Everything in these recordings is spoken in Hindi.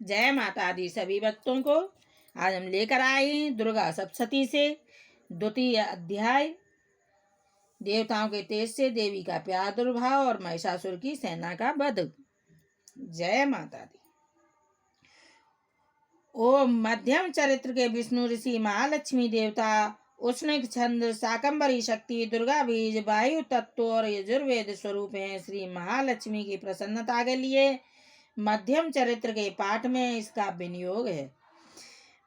जय माता दी सभी भक्तों को। आज हम लेकर आए हैं दुर्गा सप्तशती से द्वितीय अध्याय, देवताओं के तेज से देवी का प्रादुर्भाव और महिषासुर की सेना का वध। जय माता दी। ओम मध्यम चरित्र के विष्णु ऋषि महालक्ष्मी देवता उष्ण छंद शाकंभरी शक्ति दुर्गा बीज वायु तत्व और यजुर्वेद स्वरूप हैं। श्री महालक्ष्मी की प्रसन्नता के लिए मध्यम चरित्र के पाठ में इसका विनियोग है।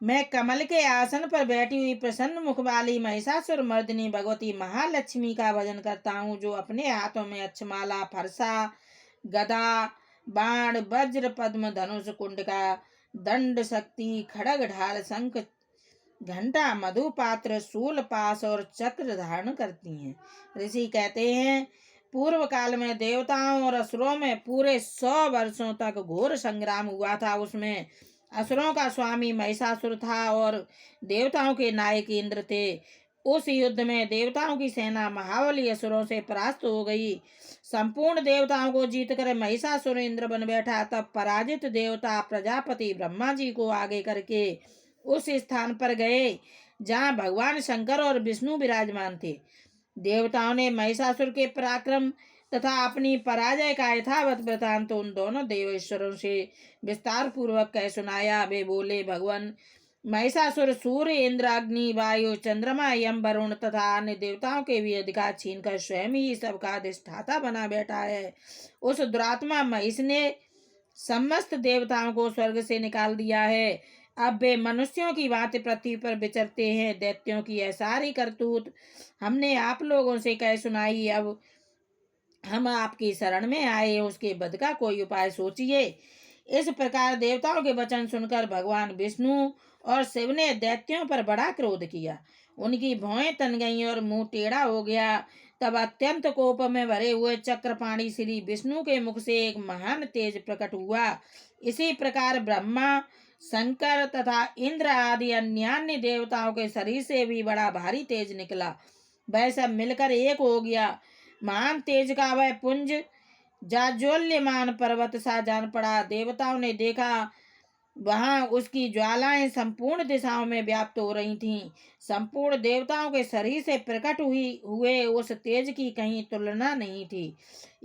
मैं कमल के आसन पर बैठी हुई प्रसन्न मुख वाली महिषासुर मर्दिनी भगवती महालक्ष्मी का भजन करता हूँ, जो अपने हाथों में अक्षमाला, फरसा, गदा, बाण, वज्र, पद्म, धनुष, कुंडका, दंड, शक्ति, खड़ग, ढाल, शंख, घंटा, मधुपात्र, शूल, पास और चक्र धारण करती हैं। ऋषि कहते हैं, पूर्व काल में देवताओं और असुरों में पूरे 100 वर्षों तक घोर संग्राम हुआ था। उसमें असुरों का स्वामी महिषासुर था और देवताओं के नायक इंद्र थे। उस युद्ध में देवताओं की सेना महाबली असुरों से परास्त हो गई। संपूर्ण देवताओं को जीतकर महिषासुर इंद्र बन बैठा। तब पराजित देवता प्रजापति ब्रह्मा जी को आगे करके उस स्थान पर गए जहाँ भगवान शंकर और विष्णु विराजमान थे। देवताओं ने महिषासुर के पराक्रम तथा अपनी पराजय का यथावत वृतांत उन दोनों देवेश्वरों से विस्तार पूर्वक कह सुनाया। वे बोले, भगवान महिषासुर सूर्य, इंद्र, अग्नि, वायु, चंद्रमा, यम, वरुण तथा अन्य देवताओं के भी अधिकार छीनकर स्वयं ही सबका अधिष्ठाता बना बैठा है। उस दुरात्मा महिष ने समस्त देवताओं को स्वर्ग से निकाल दिया है। अब वे मनुष्यों की भांति पृथ्वी पर विचरते हैं। दैत्यों की यह सारी करतूत हमने आप लोगों से कह सुनाई। अब हम आपकी शरण में आए, उसके वध का कोई उपाय सोचिए। इस प्रकार देवताओं के वचन सुनकर भगवान विष्णु और शिव ने दैत्यों पर बड़ा क्रोध किया। उनकी भौहें तन गईं और मुंह टेढ़ा हो गया। तब अत्यंत कोप में भरे हुए चक्रपाणी श्री विष्णु के मुख से एक महान तेज प्रकट हुआ। इसी प्रकार ब्रह्मा, शंकर तथा इंद्र आदि अन्य देवताओं के शरीर से भी बड़ा भारी तेज निकला। वह सब मिलकर एक हो गया। महान तेज का वह पुंज जाज्वल्यमान पर्वत सा जान पड़ा। देवताओं ने देखा, वहां उसकी ज्वालाएं संपूर्ण दिशाओं में व्याप्त हो रही थीं। संपूर्ण देवताओं के शरीर से प्रकट हुए उस तेज की कहीं तुलना नहीं थी।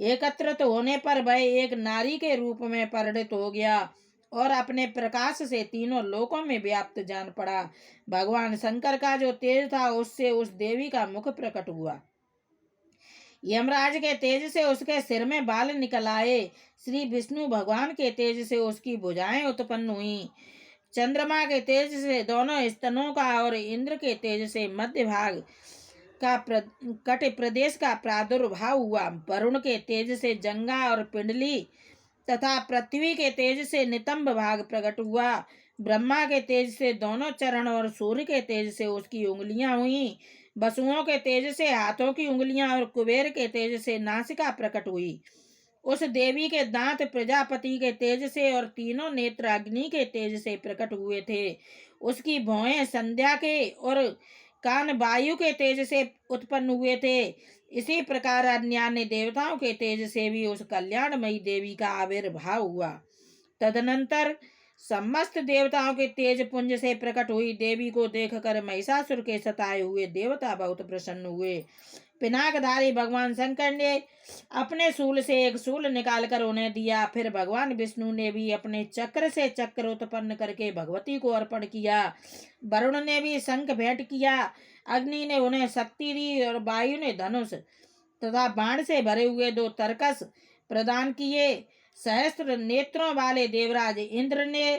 एकत्रित होने पर वह एक नारी के रूप में परिणत हो गया और अपने प्रकाश से तीनों लोकों में व्याप्त जान पड़ा। भगवान शंकर का जो तेज था, उससे उस देवी का मुख प्रकट हुआ। यमराज के तेज से उसके सिर में बाल निकल आए। श्री विष्णु भगवान के तेज से उसकी भुजाएं उत्पन्न हुई। चंद्रमा के तेज से दोनों स्तनों का और इंद्र के तेज से मध्य भाग का कट प्रदेश का प्रादुर्भाव हुआ। वरुण के तेज से जंगा और पिंडली तथा पृथ्वी के तेज से नितंब भाग प्रकट हुआ। ब्रह्मा के तेज से दोनों चरण और सूर्य के तेज से उसकी उंगलियां हुई। वसुओं के तेज से हाथों की उंगलियां और कुबेर के तेज से नासिका प्रकट हुई। उस देवी के दांत प्रजापति के तेज से और तीनों नेत्र अग्नि के तेज से प्रकट हुए थे। उसकी भौहें संध्या के और कान वायु के तेज से उत्पन्न हुए थे। इसी प्रकार अन्य देवताओं के तेज से भी उस कल्याणमयी देवी का आविर्भाव हुआ। तदनंतर समस्त देवताओं के तेज पुंज से प्रकट हुई देवी को देखकर महिषासुर के सताए हुए देवता बहुत प्रसन्न हुए। पिनाकधारी भगवान शंकर ने अपने शूल से एक शूल निकालकर उन्हें दिया। फिर भगवान विष्णु ने भी अपने चक्र से चक्र उत्पन्न करके भगवती को अर्पण किया। वरुण ने भी शंख भेंट किया। अग्नि ने उन्हें शक्ति दी और वायु ने धनुष तथा बाण से भरे हुए 2 तरकस प्रदान किए। सहस्त्र नेत्रों वाले देवराज इंद्र ने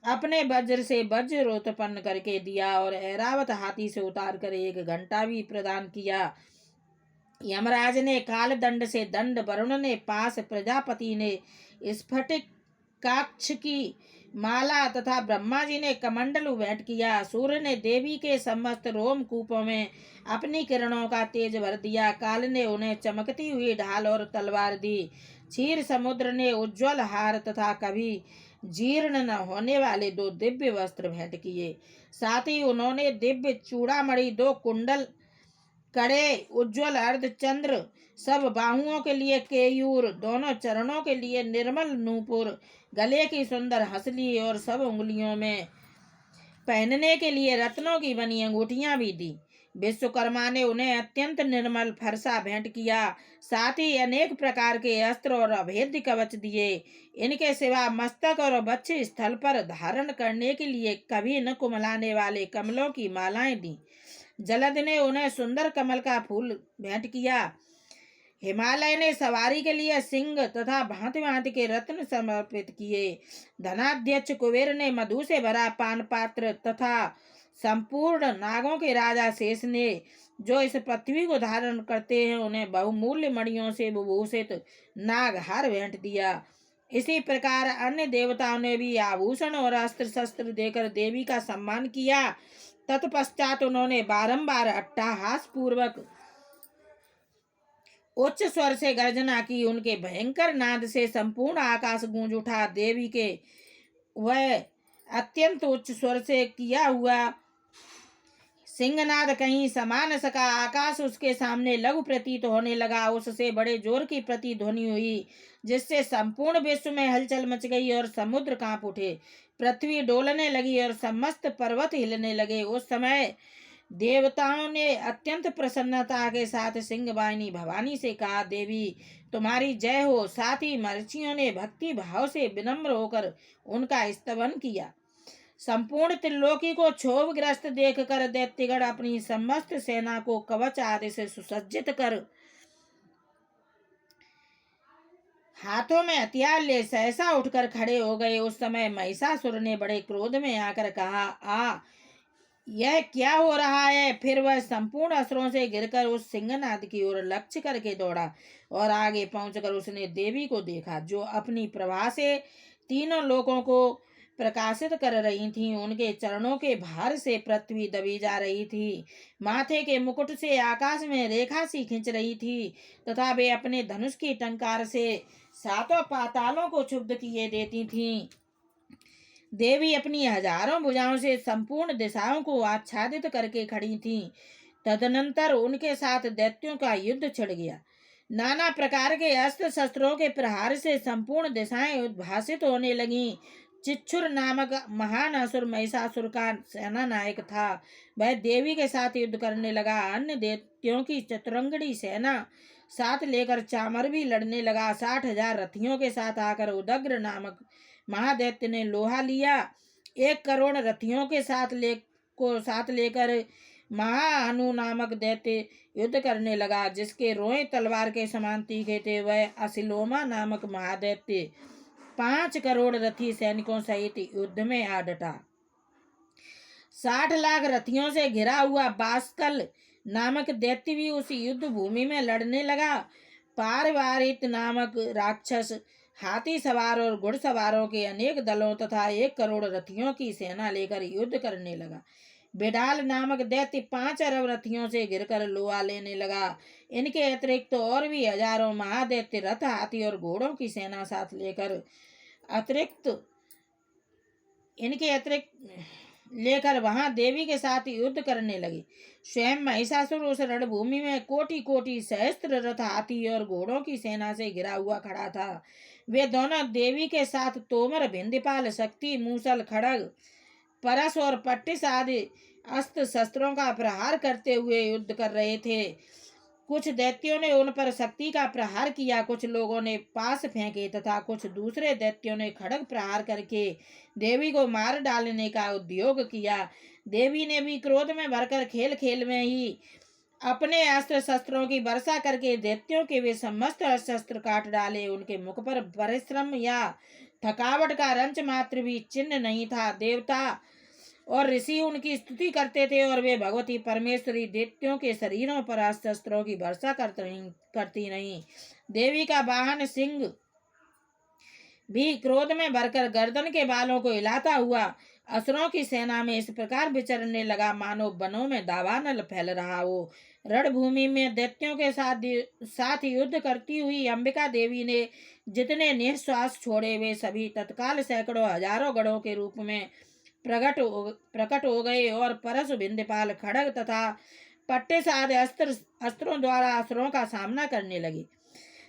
अपने वज्र से वज्र उत्पन्न करके दिया और ऐरावत हाथी से उतार कर एक घंटा भी प्रदान किया। यमराज ने काल दंड से दंड, वरुण ने पास, प्रजापति ने स्फटिक काक्ष की माला तथा ब्रह्मा जी ने कमंडल भेंट किया। सूर्य ने देवी के समस्त रोमकूपों में अपनी किरणों का तेज भर दिया। काल ने उन्हें चमकती हुई ढाल और तलवार दी। क्षीर समुद्र ने उज्ज्वल हार तथा कभी जीर्ण न होने वाले 2 दिव्य वस्त्र भेंट किए। साथ ही उन्होंने दिव्य चूड़ामणि, 2 कुंडल कड़े उज्ज्वल अर्धचंद्र, सब बाहुओं के लिए केयूर, दोनों चरणों के लिए निर्मल नूपुर, गले की सुंदर हंसली और सब उंगलियों में पहनने के लिए रत्नों की बनी अंगूठियां भी दी। विश्वकर्मा ने उन्हें अत्यंत निर्मल फरसा भेंट किया, साथ ही अनेक प्रकार के अस्त्र और अभेद्य कवच दिए। इनके सिवा मस्तक और वक्ष स्थल पर धारण करने के लिए कभी न कुमलाने वाले कमलों की मालाएं दी। जलद ने उन्हें सुंदर कमल का फूल भेंट किया। हिमालय ने सवारी के लिए सिंह तथा भांति भांति के रत्न समर्पित किए। धनाध्यक्ष कुबेर ने मधु से भरा पान पात्र तथा संपूर्ण नागों के राजा शेष ने, जो इस पृथ्वी को धारण करते हैं, उन्हें बहुमूल्य मणियों से विभूषित नागहार भेंट दिया। इसी प्रकार अन्य देवताओं ने भी आभूषण और अस्त्र शस्त्र देकर देवी का सम्मान किया। तत्पश्चात उन्होंने बारंबार अट्टहास पूर्वक उच्च स्वर से गर्जना की। उनके भयंकर नाद से संपूर्ण आकाश गूंज उठा। देवी के वह अत्यंत उच्च स्वर से किया हुआ सिंहनाद कहीं समा न सका। आकाश उसके सामने लघु प्रतीत होने लगा। उससे बड़े जोर की प्रतिध्वनि हुई, जिससे संपूर्ण विश्व में हलचल मच गई और समुद्र कांप उठे, पृथ्वी डोलने लगी और समस्त पर्वत हिलने लगे। उस समय देवताओं ने अत्यंत प्रसन्नता के साथ सिंहवाहिनी भवानी से कहा, देवी तुम्हारी जय हो। साथ ही महर्षियों ने भक्ति भाव से विनम्र होकर उनका स्तवन किया। संपूर्ण त्रिलोकी को क्षोभग्रस्त देखकर दैत्यगण अपनी समस्त सेना को कवच आदि से सुसज्जित कर हाथों में हथियार ले सहसा उठकर खड़े हो गए। उस समय महिषासुर ने बड़े क्रोध में आकर कहा, यह क्या हो रहा है? फिर वह संपूर्ण असुरों से गिरकर उस सिंहनाद की ओर लक्ष्य करके दौड़ा और आगे पहुंचकर उसने देवी को देखा, जो अपनी प्रभा से तीनों लोकों को प्रकाशित कर रही थीं। उनके चरणों के भार से पृथ्वी दबी जा रही थी, माथे के मुकुट से आकाश में रेखा सी खिंच रही थी तथा वे अपने धनुष की टंकार से सातों पातालों को क्षुब्ध किए देती थीं। देवी अपनी हजारों भुजाओं से संपूर्ण दिशाओं को आच्छादित करके खड़ी थीं। तदनंतर उनके साथ दैत्यों का युद्ध छिड़ गया। नाना प्रकार के अस्त्र शस्त्रों के प्रहार से संपूर्ण दिशाएं उद्भासित होने लगीं। चिच्छुर नामक महान असुर महिषासुर का सेना नायक था। वह देवी के साथ युद्ध करने लगा। अन्य दैत्यों की चतुरंगड़ी सेना साथ लेकर चामर भी लड़ने लगा। 60,000 रथियों के साथ आकर उदग्र नामक महादैत्य ने लोहा लिया। 1 करोड़ रथियों के साथ लेकर महाअनु नामक दैत्य युद्ध करने लगा, जिसके रोए तलवार के समान तीखे थे। वह असिलोमा नामक महादैत्य 5 करोड़ रथी सैनिकों सहित युद्ध में आ डटा। 60 लाख रथियों से घिरा हुआ बास्कल नामक दैत्य भी उस युद्ध भूमि में लड़ने लगा। पारवारित नामक राक्षस हाथी सवार और घुड़सवारों के अनेक दलों तथा 1 करोड़ रथियों की सेना लेकर युद्ध करने लगा। बिडाल नामक दैत्य 5 अरब रथियों से घिरकर लोहा लेने लगा। इनके अतिरिक्त और भी हजारों महादैत्य रथ, हाथी और घोड़ों की सेना साथ लेकर लेकर वहां देवी के साथ युद्ध करने लगे। स्वयं महिषासुर उस रणभूमि में कोटि कोटि सहस्त्र रथ, हाथी और घोड़ों की सेना से घिरा हुआ खड़ा था। वे दोनों देवी के साथ तोमर, भिंदीपाल, शक्ति, मूसल, खड़ग, परस और पट्टिस आदि अस्त्र शस्त्रों का प्रहार करते हुए युद्ध कर रहे थे। कुछ दैत्यों ने उन पर शक्ति का प्रहार किया, कुछ लोगों ने पास फेंके तथा कुछ दूसरे दैत्यों ने खड़ग प्रहार करके देवी को मार डालने का उद्योग किया। देवी ने भी क्रोध में भरकर खेल खेल में ही अपने अस्त्र शस्त्रों की वर्षा करके दैत्यों के वे समस्त अस्त्र शस्त्र काट डाले। उनके मुख पर परिश्रम या थकावट का रंच मात्र भी चिन्ह नहीं था। देवता और ऋषि उनकी स्तुति करते थे और वे भगवती परमेश्वरी दैत्यों के शरीरों पर अस्त्र शस्त्रों की वर्षा करती नहीं। देवी का वाहन सिंह भी क्रोध में भरकर गर्दन के बालों को हिलाता हुआ असुरों की सेना में इस प्रकार विचरने लगा, मानो वनों में दावानल फैल रहा हो। रणभूमि में दैत्यों के साथ युद्ध करती हुई अंबिका देवी ने जितने निःश्वास छोड़े, वे सभी तत्काल सैकड़ों हजारों गणों के रूप में प्रकट हो गए और परशु, भिंदपाल, खड़ग तथा पट्टे आदि अस्त्रों द्वारा असुरों का सामना करने लगे।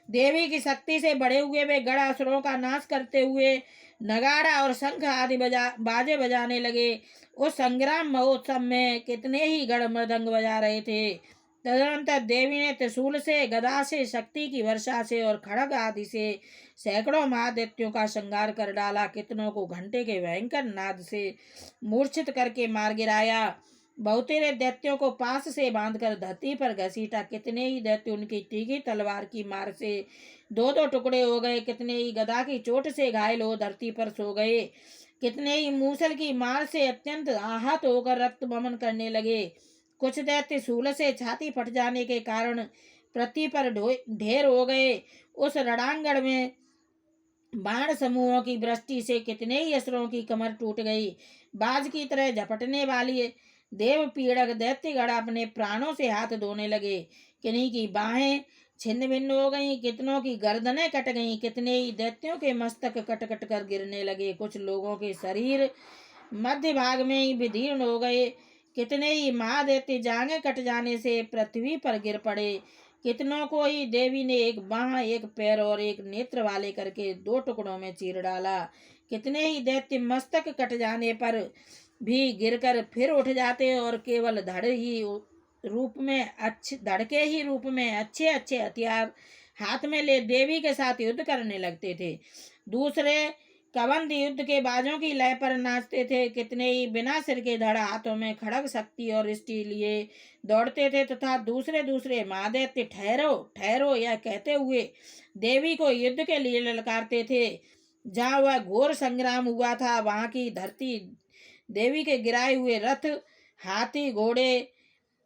देवी की शक्ति से बड़े हुए वे गढ़ असुरों का नाश करते हुए नगाड़ा और शंख आदि बाजे बजाने लगे। उस संग्राम महोत्सव में कितने ही गढ़ मृदंग बजा रहे थे। तदनंतर देवी ने त्रिशूल से, गदा से, शक्ति की वर्षा से और खड़ग आदि से सैकड़ों महादैत्यों का संहार कर डाला। कितनों को घंटे के भयंकर नाद से मूर्छित करके मार गिराया। बहुतेरे दैत्यों को पास से बांधकर धरती पर घसीटा। कितने ही दैत्य उनकी तीखी तलवार की मार से दो दो टुकड़े हो गए। कितने ही गदा की चोट से घायल हो धरती पर सो गए। कितने ही मूसल की मार से अत्यंत आहत होकर रक्त बमन करने लगे। कुछ दैत्य शूल से छाती फट जाने के कारण पृथ्वी पर ढेर हो गए। उस रणांगण में बाण समूहों की वृष्टि से कितने ही असुरों की कमर टूट गई। बाज की तरह झपटने वाली देव पीड़क दैत्यगण अपने प्राणों से हाथ धोने लगे। किन्हीं की बाहें छिन्न भिन्न हो गईं, कितनों की गर्दनें कट गईं। कितने ही दैत्यों के मस्तक कट कट कर गिरने लगे। कुछ लोगों के शरीर मध्य भाग में ही विदीर्ण हो गए। कितने ही महादैत्य जांघें कट जाने से पृथ्वी पर गिर पड़े। कितनों को ही देवी ने एक बाह, एक पैर और एक नेत्र वाले करके दो टुकड़ों में चीर डाला। कितने ही दैत्य मस्तक कट जाने पर भी गिरकर फिर उठ जाते और केवल धड़ के ही रूप में अच्छे अच्छे हथियार हाथ में ले देवी के साथ युद्ध करने लगते थे। दूसरे कबंध युद्ध के बाजों की लय पर नाचते थे। कितने ही बिना सिर के धड़ हाथों में खड़ग, शक्ति और रिष्टि लिए दौड़ते थे तथा दूसरे दूसरे महादैत्य ठहरो ठहरो यह कहते हुए देवी को युद्ध के लिए ललकारते थे। जहाँ वह घोर संग्राम हुआ था वहाँ की धरती देवी के गिराए हुए रथ, हाथी, घोड़े,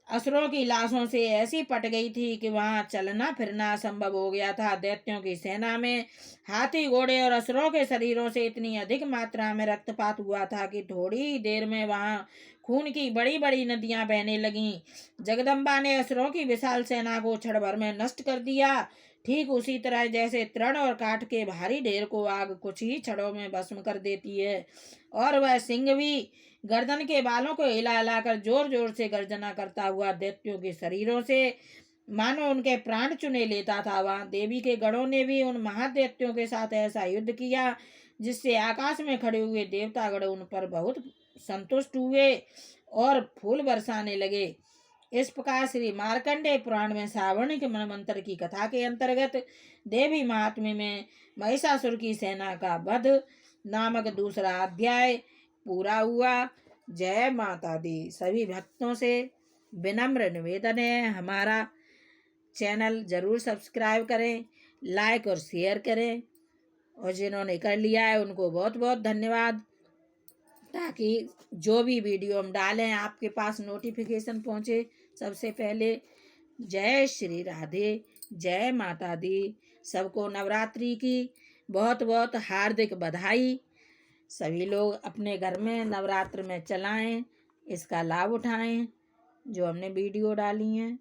असुरों की लाशों से ऐसी पट गई थी कि वहां चलना फिरना असंभव हो गया था। दैत्यों की सेना में हाथी, घोड़े और असुरों के शरीरों से इतनी अधिक मात्रा में रक्तपात हुआ था कि थोड़ी ही देर में वहां खून की बड़ी बड़ी नदियां बहने लगीं। जगदम्बा ने असुरों की विशाल सेना को क्षण भर में नष्ट कर दिया। ठीक उसी तरह जैसे तृण और काठ के भारी ढेर को आग कुछ ही क्षणों में भस्म कर देती है, और वह सिंह भी गर्दन के बालों को हिला हिलाकर जोर जोर से गर्जना करता हुआ दैत्यों के शरीरों से मानो उनके प्राण चुने लेता था। वहां देवी के गणों ने भी उन महादैत्यों के साथ ऐसा युद्ध किया जिससे आकाश में खड़े हुए देवतागण उन पर बहुत संतुष्ट हुए और फूल बरसाने लगे। इस प्रकार श्री मार्कंडेय पुराण में सावर्णिक मनवंतर की कथा के अंतर्गत देवी महात्म्य में महिषासुर की सेना का वध नामक दूसरा अध्याय पूरा हुआ। जय माता दी। सभी भक्तों से विनम्र निवेदन है हमारा चैनल जरूर सब्सक्राइब करें, लाइक और शेयर करें, और जिन्होंने कर लिया है उनको बहुत बहुत धन्यवाद, ताकि जो भी वीडियो हम डालें आपके पास नोटिफिकेशन पहुंचे सबसे पहले। जय श्री राधे, जय माता दी। सबको नवरात्रि की बहुत बहुत हार्दिक बधाई। सभी लोग अपने घर में नवरात्र में चलाएं, इसका लाभ उठाएं जो हमने वीडियो डाली हैं।